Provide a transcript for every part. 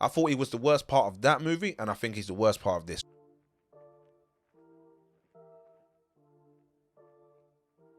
I thought he was the worst part of that movie, and I think he's the worst part of this.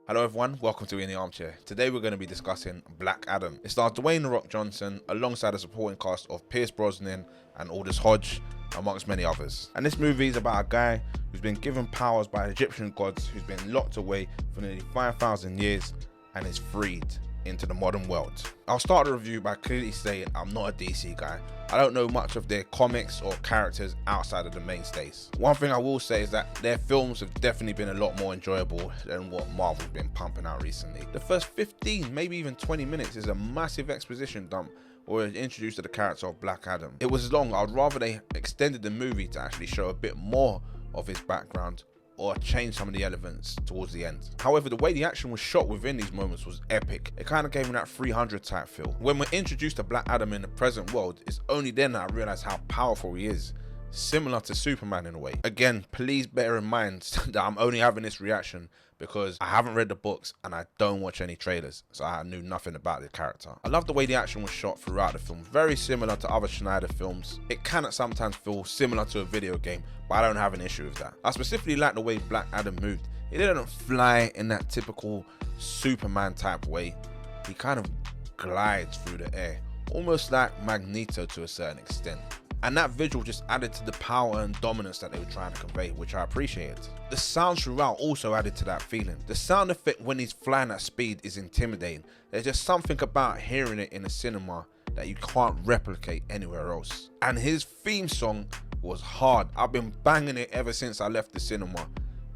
Hello everyone, welcome to In the Armchair. Today we're going to be discussing Black Adam. It stars Dwayne "The Rock" Johnson alongside a supporting cast of Pierce Brosnan and Aldous Hodge, amongst many others. And this movie is about a guy who's been given powers by Egyptian gods, who's been locked away for nearly 5,000 years and is freed into the modern world. I'll start the review by clearly saying I'm not a DC guy. I don't know much of their comics or characters outside of the mainstays. One thing I will say is that their films have definitely been a lot more enjoyable than what Marvel's been pumping out recently. The first 15, maybe even 20 minutes is a massive exposition dump or introduced to the character of Black Adam. It was long. I'd rather they extended the movie to actually show a bit more of his background or change some of the elements towards the end. However, the way the action was shot within these moments was epic. It kind of gave me that 300 type feel. When we're introduced to Black Adam in the present world, it's only then that I realized how powerful he is. Similar to Superman in a way. Again, please bear in mind that I'm only having this reaction because I haven't read the books and I don't watch any trailers, so I knew nothing about the character. I love the way the action was shot throughout the film, very similar to other Schneider films. It can sometimes feel similar to a video game, but I don't have an issue with that. I specifically like the way Black Adam moved. He didn't fly in that typical Superman type way. He kind of glides through the air, almost like Magneto to a certain extent. And that visual just added to the power and dominance that they were trying to convey, which I appreciated. The sounds throughout also added to that feeling. The sound effect when he's flying at speed is intimidating. There's just something about hearing it in a cinema that you can't replicate anywhere else. And his theme song was hard. I've been banging it ever since I left the cinema.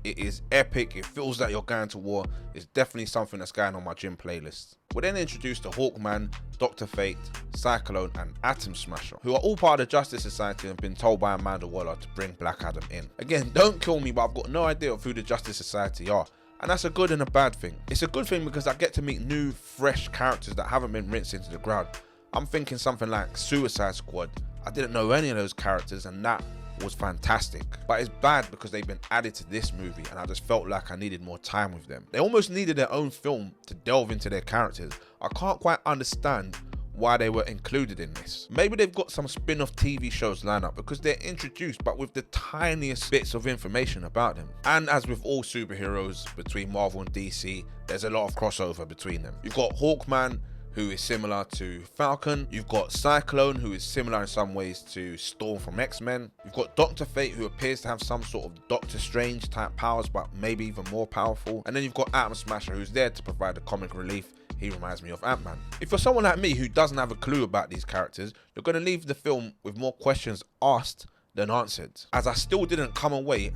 It is epic, it feels like you're going to war. It's definitely something that's going on my gym playlist. We're then introduced to Hawkman, Dr. Fate, Cyclone and Atom Smasher, who are all part of the Justice Society and have been told by Amanda Waller to bring Black Adam in. Again, don't kill me, but I've got no idea of who the Justice Society are. And that's a good and a bad thing. It's a good thing because I get to meet new, fresh characters that haven't been rinsed into the ground. I'm thinking something like Suicide Squad. I didn't know any of those characters and that was fantastic, but it's bad because they've been added to this movie and I just felt like I needed more time with them. They almost needed their own film to delve into their characters. I can't quite understand why they were included in this. Maybe they've got some spin-off TV shows lined up because they're introduced but with the tiniest bits of information about them. And as with all superheroes between Marvel and DC, there's a lot of crossover between them. You've got Hawkman, who is similar to Falcon. You've got Cyclone, who is similar in some ways to Storm from X-Men. You've got Dr. Fate, who appears to have some sort of Doctor Strange type powers, but maybe even more powerful. And then you've got Atom Smasher, who's there to provide the comic relief. He reminds me of Ant-Man. If you're someone like me who doesn't have a clue about these characters, you're going to leave the film with more questions asked than answered, as I still didn't come away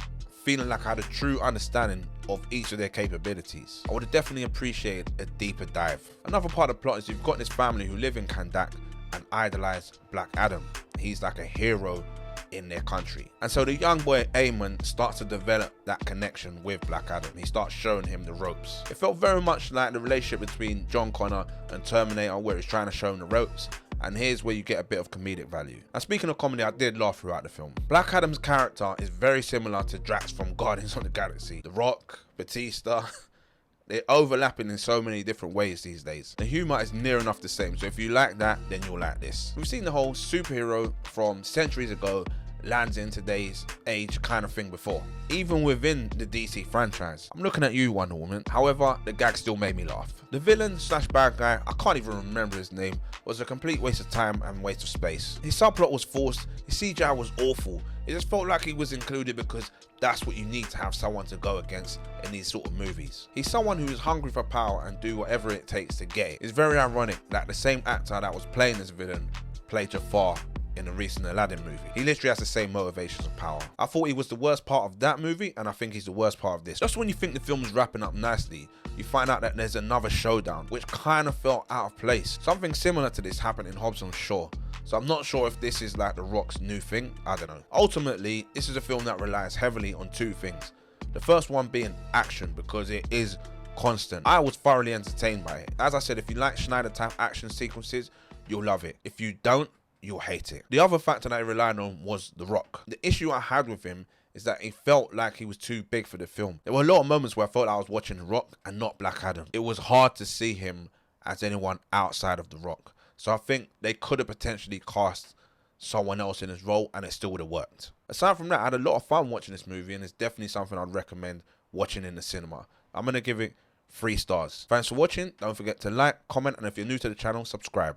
feeling like I had a true understanding of each of their capabilities. I would have definitely appreciated a deeper dive. Another part of the plot is you've got this family who live in Kandak and idolize Black Adam. He's like a hero in their country. And so the young boy Eamon starts to develop that connection with Black Adam. He starts showing him the ropes. It felt very much like the relationship between John Connor and Terminator, where he's trying to show him the ropes. And here's where you get a bit of comedic value. And speaking of comedy, I did laugh throughout the film. Black Adam's character is very similar to Drax from Guardians of the Galaxy. The Rock, Batista, they're overlapping in so many different ways these days. The humor is near enough the same, so if you like that, then you'll like this. We've seen the whole superhero from centuries ago lands in today's age kind of thing before, even within the DC franchise. I'm looking at you, Wonder Woman. However, the gag still made me laugh. The villain slash bad guy, I can't even remember his name, was a complete waste of time and waste of space. His subplot was forced, his CGI was awful. It just felt like he was included because that's what you need to have someone to go against in these sort of movies. He's someone who is hungry for power and do whatever it takes to get it. It's very ironic that the same actor that was playing this villain played Jafar in the recent Aladdin movie. He literally has the same motivations of power. I thought he was the worst part of that movie and I think he's the worst part of this. Just when you think the film's wrapping up nicely, you find out that there's another showdown, which kind of felt out of place. Something similar to this happened in Hobbs and Shaw. So I'm not sure if this is like The Rock's new thing, I don't know. Ultimately, this is a film that relies heavily on two things. The first one being action, because it is constant. I was thoroughly entertained by it. As I said, if you like Schneider type action sequences, you'll love it. If you don't, you'll hate it. The other factor that I relied on was The Rock. The issue I had with him is that it felt like he was too big for the film. There were a lot of moments where I felt like I was watching The Rock and not Black Adam. It was hard to see him as anyone outside of The Rock. So I think they could have potentially cast someone else in his role and it still would have worked. Aside from that, I had a lot of fun watching this movie and it's definitely something I'd recommend watching in the cinema. I'm going to give it 3 stars. Thanks for watching. Don't forget to like, comment, and if you're new to the channel, subscribe.